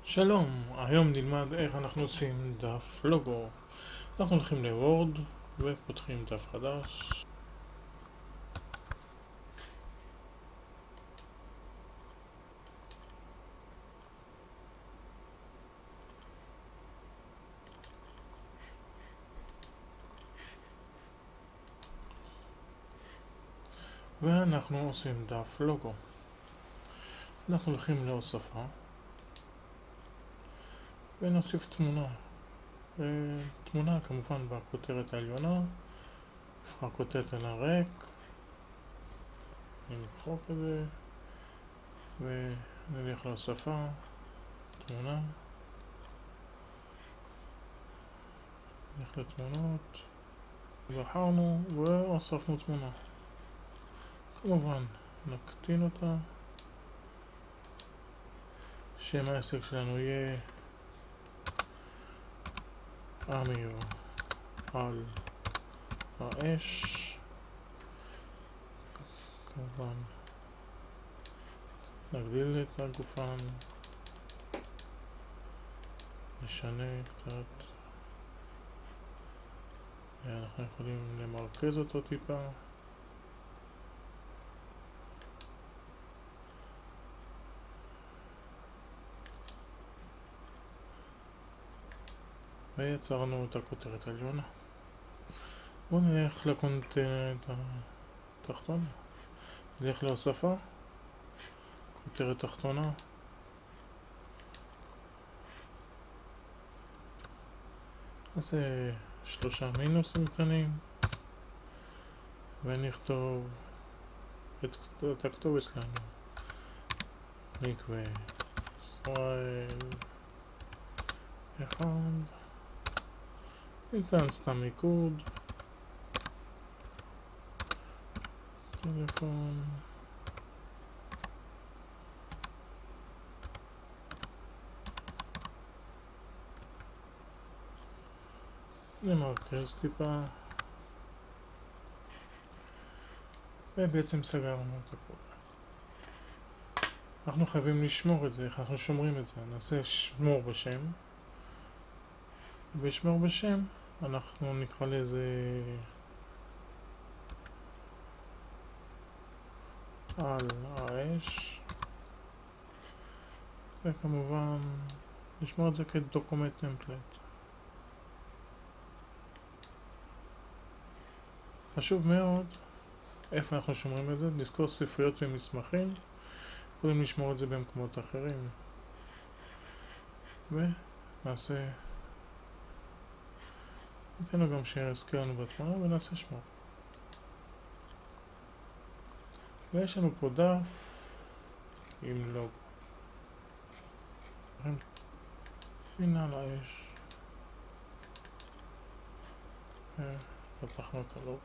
שלום, היום נלמד איך אנחנו עושים דף לוגו. אנחנו הולכים לוורד ופותחים דף חדש. ואנחנו עושים דף לוגו. אנחנו הולכים להוספה ונוסיף תמונה. תמונה כמובן בכותרת העליונה. נבחר כותרת על הריק. נמחוק את זה ונלך להוספה, תמונה, נלך לתמונות, בחרנו והוספנו תמונה. כמובן נקטין אותה, שם העסק שלנו יהיה אמיר על האש. כמובן נגדיל את הגופן, נשנה קצת, אנחנו יכולים למרכז אותו טיפה, ויצרנו את הכותרת העליונה. בואו נלך לקונטנט התחתון, נלך להוספה, כותרת תחתונה, נעשה 3 מינוסים קטנים ונכתוב את הכתובת שלנו, מקווה ישראל 1, ניתן סתם מיקוד, טלפון, נמרכז טיפה, ובעצם סגרנו את הכל. אנחנו חייבים לשמור את זה. איך אנחנו שומרים את זה? נעשה שמור בשם, בשמור בשם אנחנו נקרא לזה על האש, וכמובן נשמור את זה כדוקומנט טמפלט. חשוב מאוד איפה אנחנו שומרים את זה, לזכור ספריות ומסמכים, יכולים לשמור את זה במקומות אחרים. ונעשה, ניתן לו גם שיזכיר לנו בתמונה ונעשה שמור. ויש לנו פה דף עם לוגו. הנה על האש. פתחנו את הלוגו.